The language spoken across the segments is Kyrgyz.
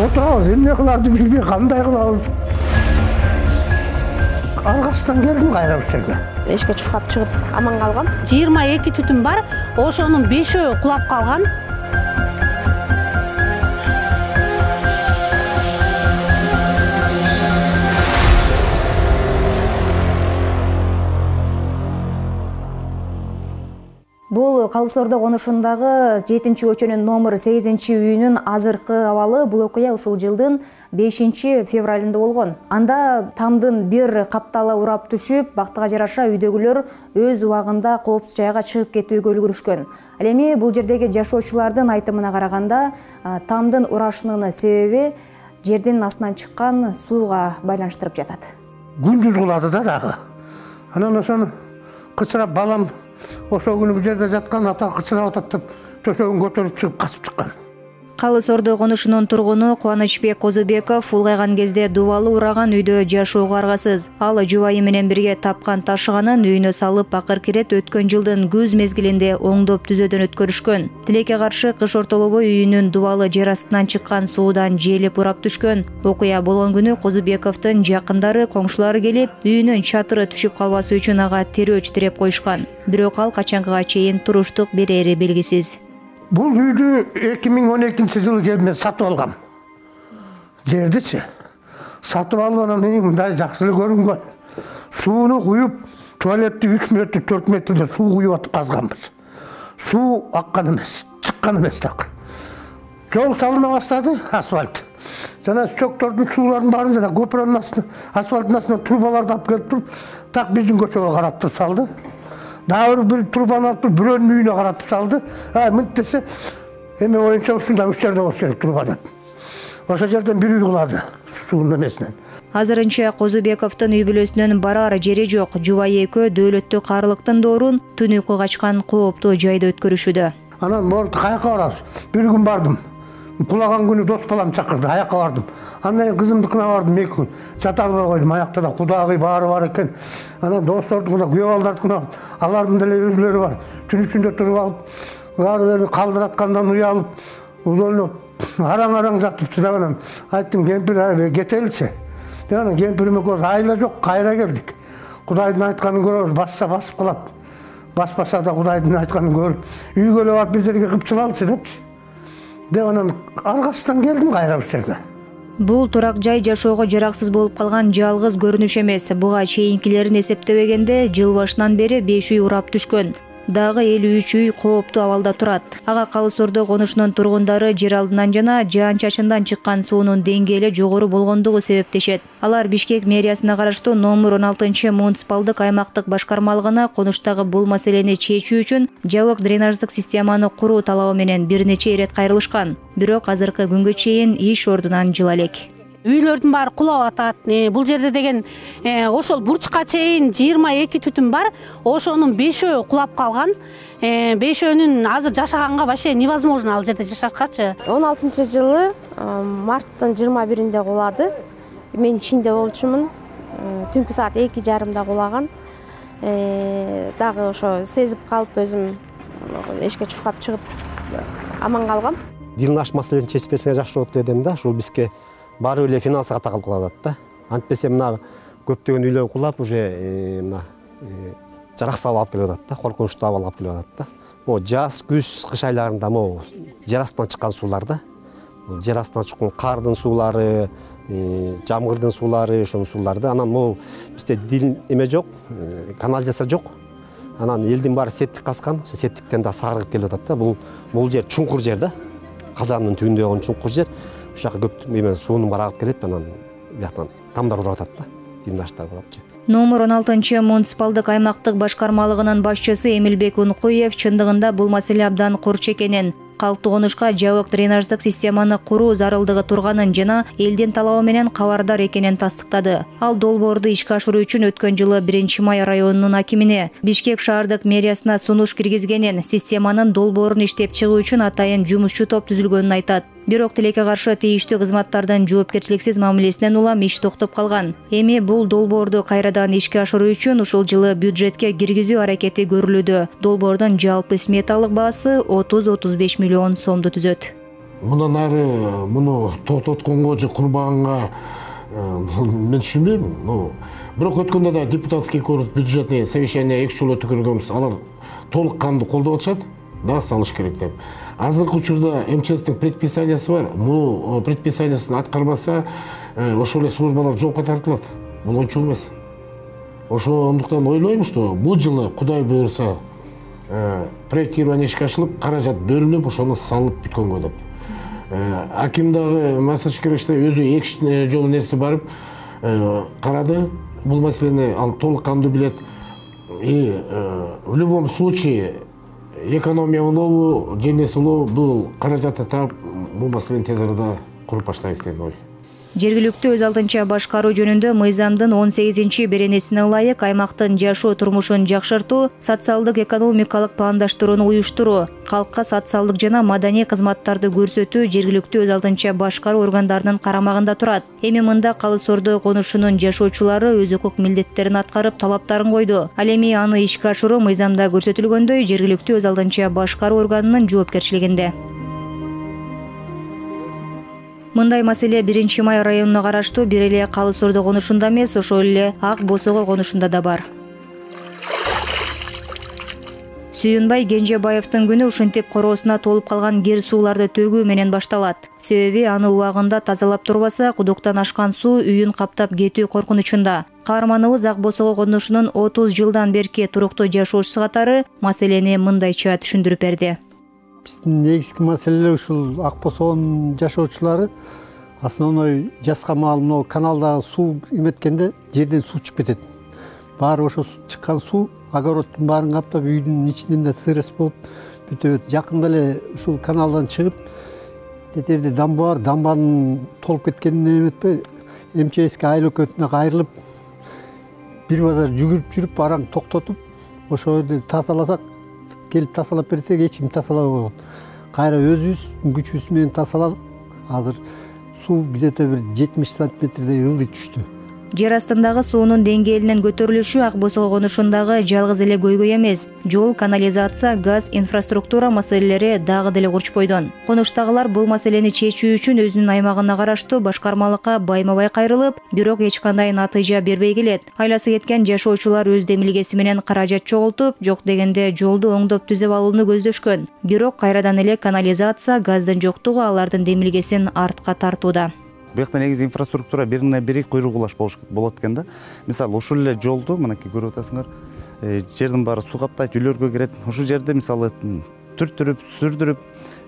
Отырабыз, эмне кыларды билбей, кандай кылабыз. Аргасынан келдим кайра бул жерге. Эшикке чуркап чыгып аман калгам. 22 түтүн бар, ошонун 5-өө кулап калган. Бул Калыс Ордо конушундагы 7-көчөнүн номер 8-үйүнүн азыркы абалы. Бул окуя ушул жылдын 5-февралында болгон. Анда тамдын бир капталы урап түшүп, бактыга жараша үйдөгүлөр өз убагында коопсуз жайга чыгып кетүүгө үлгүрүшкөн. Ал эми бул жердеги жашоочулардын айтымына караганда, тамдын урашынын себеби жердин астынан чыккан сууга байланыштырып жатат. Күндүз кулады да дагы. Анан ошону кычырап балам ошол күнү бул жерде жаткан, ата кычырап атат деп төшөгүн көтөрүп чыгып касып чыккан. Калыс Ордо конушунун тургуну Кубанычбек Козубеков улгайган кезде дубалы ураган үйдө жашоого аргасыз. Ал жубайы менен бирге тапкан ташыганын үйүнө салып, акыркы ирет өткөн жылдын күз мезгилинде оңдоп түзөөдөн өткөрүшкөн. Тилекке каршы кыш ортолобой үйүнүн дубалы жер астынан чыккан суудан желип урап түшкөн. Окуя болгон күнү Козубековдун жакындары, коңшулары келип, үйүнүн чатыры түшүп калбасы үчүн ага терөөч тиреп койушкан. Бирок ал качанга чейин туруштук берери белгисиз. Бул үйдү 2012-жылы келип мен сатып алгам. Жердичи. Сатып алып анан мындай жакшы эле көрүнгөн. Сууну куюп, туалетти 3 метр, 4 метрде суу куюп атып казганбыз. Суу аккан эмес, чыккан эмес так. Жол салына баштады, асфальт. Жана чөктөрдүн сууларын баарын жана көпүрөнүн астына, асфальттын астына трубаларды алып келип туруп, так биздин көчөгө каратып салды. Дагы бир трубаны алып бирөөнүн үйүнө каратып салды. Мынт десе, эми оюнча ушундай үч жерде болсо керек труба деп. Ошол жерден бир үй кулады суунун эмесинен. Азырынча Козубековдун үй бүлөсүнүн барар жери жок. Жубайы экөө дөөлөттүк каарылыктын доорун түн уйку качкан кооптуу жайда өткөрүшүүдө. Анан болду, каяка барабыз? Бир күн бардым. Кулаган күнү дос балам чакырды, аяка бардым. Андан кийин кызымдыкына бардым 2 күн. Жата албай койдум, аякта да кудагый баары бар экен. Анан достордукуна, күйөө балдардыкына, алардын деле өзүлөрү бар. Түн ичинде туруп алып, баары калдыраткандан уялып, узолуп, араң-араң жатып чыдап анан айттым, кемпир кетеличи. Деп анан кемпириме көрүп, айла жок, кайра келдик. Кудайдын айтканын көрөбүз, басса басып калат. Баспаса да Кудайдын айтканын көрүп, үйгө эле барып бир жерге кыпчылалчы депчи. Деп анан аргасынан келдим кайра бул жерге. Бул турак жай жашоого жараксыз болуп калган жалгыз көрүнүш эмес. Буга чейинкилерин эсептебегенде жыл башынан бери 5 үй урап түшкөн. Дагы 53 үй кооптуу абалда турат. Ага Калыс Ордо конушунун тургундары жер алдынан жана жаан-чачындан чыккан суунун деңгээли жогору болгондугу себептешет. Алар Бишкек мэриясына караштуу номер 16-муниципалдык аймактык башкармалыгына конуштагы бул маселени чечүү үчүн жабык дренаждык системаны куруу талабы менен бир нече ирет кайрылышкан. Бирок азыркы күнгө чейин иш ордунан жыла элек. Үйлөрдүн баары кулап атат. Бул жерде деген ошол бурчка чейин 22 түтүн бар. Ошонун 5-өө кулап калган. 5-өөнүн азыр жашаганга вообще невозможно ал жерде жашашкачы. 16-жылы марттын 21-inde кулады. Мен ичинде болчумун. Түнкү саат 2:30 кулаган. Дагы ошо сезип калып өзүм эшикке чуркап чыгып аман калгам. Дилнаш маселесин чечип берсеңер жакшы болот дедим да. Ушул бизге баары эле финансыга такалып калып атат да. Антпесе мына көптөгөн үйлөр кулап уже мына жараксыз абал алып келип атат да, коркунучтуу абал алып келип атат да. Могу жаз, күз, кыш айларында могу жер астынан чыккан суулар да. Жер астынан чыккан кардын суулары, жамгырдын суулары, ошонун сууларды. Анан могу бизде дил эме жок, канализация жок. Анан элдин баары септик казган, ошо септиктен да сарыгып келип атат да. Бул жер чуңкур жер да. Казандын түбүндө болгон чуңкур жер. Ошол жака көп эме суунун баары агып келип, анан бияктан тамдар урап атат да. Дилнаштар урапчы. Номер 16-муниципалдык аймактык башкармалыгынын башчысы Эмилбек Ункуев чындыгында бул маселе абдан курч экенин, калктуу конушка жабык дренаждык системаны куруу зарылдыгы турганын жана элдин талабы менен кабардар экенин тастыктады. Ал долбоорду ишке ашыруу үчүн өткөн жылы 1-май районунун акимине, Бишкек шаардык мэриясына сунуш киргизгенин, системанын долбоорун иштеп чыгуу үчүн атайын жумушчу топ түзүлгөнүн айтат. Бирок тилекке каршы тийиштүү кызматтардын жоопкерчиликсиз мамилесинен улам иш токтоп калган. Эми бул долбоорду кайрадан ишке ашыруу үчүн ушул жылы бюджетке киргизүү аракети көрүлүүдө. Долбоордун жалпы сметалык баасы 30-35 миллион сомду түзөт. мындан ары муну токтотконго же курбанга мен түшүнбөйм. Бирок өткөндө да депутатский корпус бюджетный совещание 2 жолу өткөргөнбүз. Алар толук кандуу колдоп атышат, да салыш керек деп. Азыркы учурда МЧСтин предписаниясы бар. Муну предписаниясын аткарбаса, ошол эле службалар жоопко тартылат. Бул ончу эмес. Ошондуктан ойлойм, что бул жылы Кудай буйрса проектирование ишке ашылып, каражат бөлүнүп, ошону салып бүткөнгө деп. Аким дагы Максат Шекеровичте өзү 2 жолу нерсе барып карады. Бул маселени ал толук кандуу билет. И в любом случае экономия улуу, жемес улуу, бул каражатты таап, бул маселени тез арада куруп баштайбыз деген ой. Жергиликтүү өз алдынча башкаруу жөнүндө мыйзамдын 18 беренесине ылайык аймактын жашоо турмушун жакшыртуу, социалдык экономикалык пландаштырууну уюштуруу, калкка социалдык жана маданий кызматтарды көрсөтүү жергиликтүү өз алдынча башкаруу органдарынын карамагында турат. Эми мында Калыс Ордо конушунун жашоочулары өз укук милдеттерин аткарып, талаптарын койду. Ал эми аны ишке ашыруу мыйзамда көрсөтүлгөндөй жергиликтүү өз алдынча башкаруу органынын жоопкерчилигинде. Мындай маселе 1 май районуна караштуу бир эле Калыс Ордо конушунда эмес, ошол эле Ак Босого конушунда да бар. Сүйүнбай Кенжебаевдин күнү ушинтип короосуна толуп калган кер сууларды төгүү менен башталат. Себеби аны убагында тазалап турбаса, кудуктан ашкан суу үйүн каптап кетүү коркунучунда. Каарманыбыз Ак Босого конушунун 30 жылдан берки туруктуу жашоочусу катары маселени мындайча түшүндүрүп берди. Биздин негизги маселе ушул Ак Босогонун жашоочулары основной жазга маал мына каналдагы суу эметкенде жерден суу чыгып кетет. Баары ошо чыккан суу огороддун баарын каптап, үйдүн ичинен да сырыс болуп бүтөт. Жакында эле ушул каналдан чыгып, тетерде дамба бар, дамбанын толуп кеткенине эметпей, МЧСке айыл өкмөтүнө кайрылып, бир базар жүгүрүп жүрүп, араң токтотуп, ошо жерди тазаласак, келип тазалап берсек, эч ким тазалабай койгон. Кайра өзүбүз күчүбүз менен тазаладык. Азыр суу где-то бир 70 сантиметрдей ылдый түштү. Жер астындагы суунун деңгээлинин көтөрүлүшү Ак Босого конушундагы жалгыз эле көйгөй эмес. Жол, канализация, газ, инфраструктура маселелери дагы деле курчпойдон. Конуштагылар бул маселени чечүү үчүн өзүнүн аймагына караштуу башкармалыкка байма-бай кайрылып, бирок эч кандай натыйжа бербей келет. Айласы кеткен жашоочулар өз демилгеси менен каражат чогултуп, жок дегенде жолду оңдоп түзөп алууну көздөшкөн. Бирок кайрадан эле канализация, газдын жоктугу алардын демилгесин артка тартууда. Буякта негизи инфраструктура бирине бири куйругулаш болот экен да. Мисалы ушул эле жолду мынакей көрүп атасыңар. Жердин баары суу каптайт, үйлөргө кирет. Ушул жерде мисалы түрттүрүп, сүрдүрүп,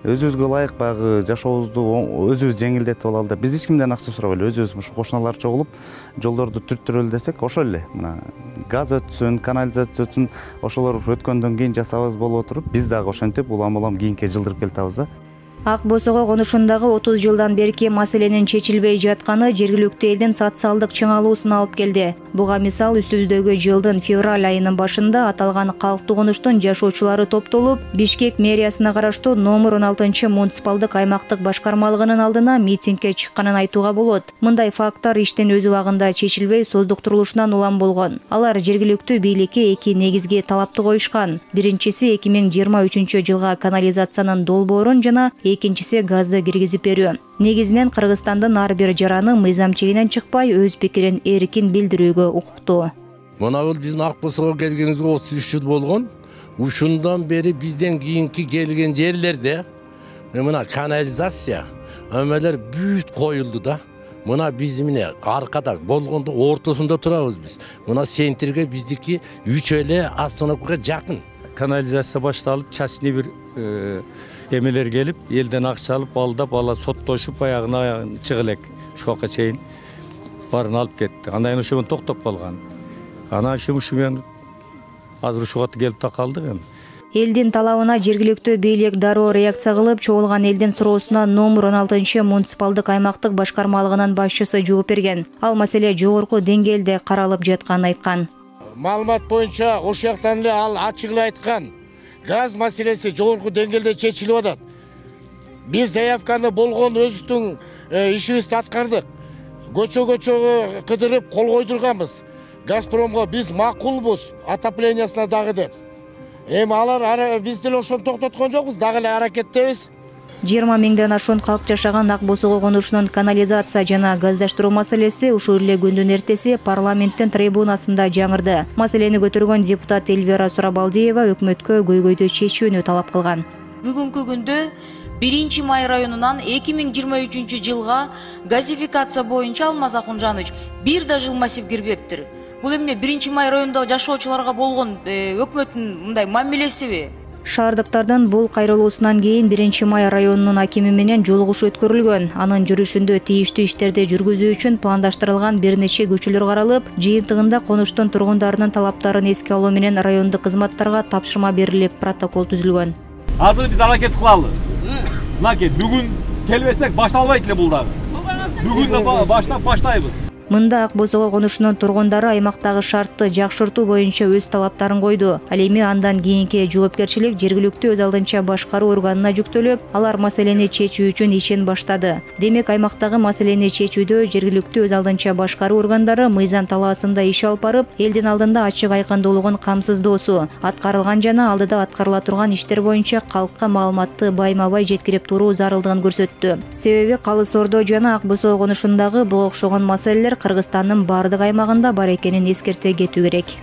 өзүбүзгө ылайык баягы жашообузду өзүбүз жеңилдетип алалы деп. Биз эч кимден акча сурабайлы, өзүбүз ушу кошуналар чогулуп, жолдорду түрттүрөлү десек, ошол эле. Мына газ өтсүн, канализация өтсүн, ошолор өткөндөн кийин жасабыз болуп отуруп, биз дагы ошентип улам-улам кийинке жылдырып келатабыз да. Ак Босого конушундагы 30 жылдан берки маселенин чечилбей жатканы жергиликтүү элдин социалдык чыңалуусуна алып келди. Буга мисал үстүбүздөгү жылдын февраль айынын башында аталган калктуу конуштун жашоочулары топтолуп, Бишкек мэриясына караштуу номер 16 муниципалдык аймактык башкармалыгынын алдына митингге чыкканын айтууга болот. Мындай факттар иштин өз убагында чечилбей создуктурулушунан улам болгон. Алар жергиликтүү бийликке эки негизги талапты коюшкан. Биринчиси 2023 жылга канализациянын долбоорун жана экинчиси газды киргизип берүү. Негизинен Кыргызстандын ар бир жараны мыйзам чегинен чыкпай өз пикирин эркин билдирүүгө укуктуу. Мына бул биздин Ак Босого келгенибизге 33 жыл болгон. Ушундан бери бизден кийинки келген жерлерде мына канализация өмөлөр бүт коюлду да. Мына биз эмне аркада болгондо ортосунда турабыз биз. Мына центрге биздики 3 эле остановкага жакын. Канализация башталып, частный бир эмелер келип, элден акча алып, алдап, ала соттошуп, аягына чыгы элек. Ушуга чейин барын алып кетти. Андан ошо токтоп калган. Анан ушу менен азыр ушуга келип такалдык эми. Элдин талабына жергиликтүү бийлик дароо реакция кылып, чогулган элдин суроосуна номер 16 муниципалдык аймактык башкармалыгынын башчысы жооп берген. Ал маселе жогорку деңгээлде каралып жатканын айткан. Маалымат боюнча ошол жактан эле ал ачык эле айткан. Газ маселеси жогорку деңгээлде чечилип атат. Биз заявканы болгон өзүбүздүн ишибизди аткардык. Көчөгө кыдырып кол койдурганбыз. Газпромго биз макулбуз, отоплениясына дагы деп. Эми алар биз деле ошону токтоткон жокпуз, дагы эле аракеттебиз. 20 миңден ашуун калк жашаган Ак Босого конушунун канализация жана газдаштыруу маселеси ушул эле күндүн эртеси парламенттин трибунасында жаңырды. Маселени көтөргөн депутат Эльвира Сурабалдиева өкмөткө көйгөйдү чечүүнү талап кылган. Бүгүнкү күндө 1 май районунан 2023 жылга газификация боюнча Алмаз Акунжаныч бир да жыл массив кирбептир. Бул эмне 1 май районундагы жашоочуларга болгон өкмөттүн мындай мамилесиби? Шаардыктардын бул кайрылуусунан кийин 1 май районунун акими менен жолугушуу өткөрүлгөн. Анын жүрүшүндө тийиштүү иштерди жүргүзүү үчүн пландаштырылган бир нече көчөлөр каралып, жыйынтыгында конуштун тургундарынын талаптарын эске алуу менен райондук кызматтарга тапшырма берилип, протокол түзүлгөн. Азыр биз аракет кылалы. Мынакей бүгүн келбесек башталбайт эле бул дагы. Бүгүн да баштайбыз. Мында Ак Босого конушунун тургундары аймактагы шартты жакшыртуу боюнча өз талаптарын койду. Ал эми андан кийинки жоопкерчилик жергиликтүү өз алдынча башкаруу органына жүктөлүп, алар маселени чечүү үчүн ишин баштады. Демек аймактагы маселени чечүүдө жергиликтүү өз алдынча башкаруу органдары мыйзам талаасында иш алып барып, элдин алдында ачык айкындуулугун камсыздоосу, аткарылган жана алдыда аткарыла турган иштер боюнча калкка маалыматты байма-бай жеткирип туруу зарылдыгын көрсөттү. Себеби Калыс Ордо жана Ак Босого конушундагы буга окшогон маселелер Кыргызстандын бардык аймагында бар экенин эскерте кетүү керек.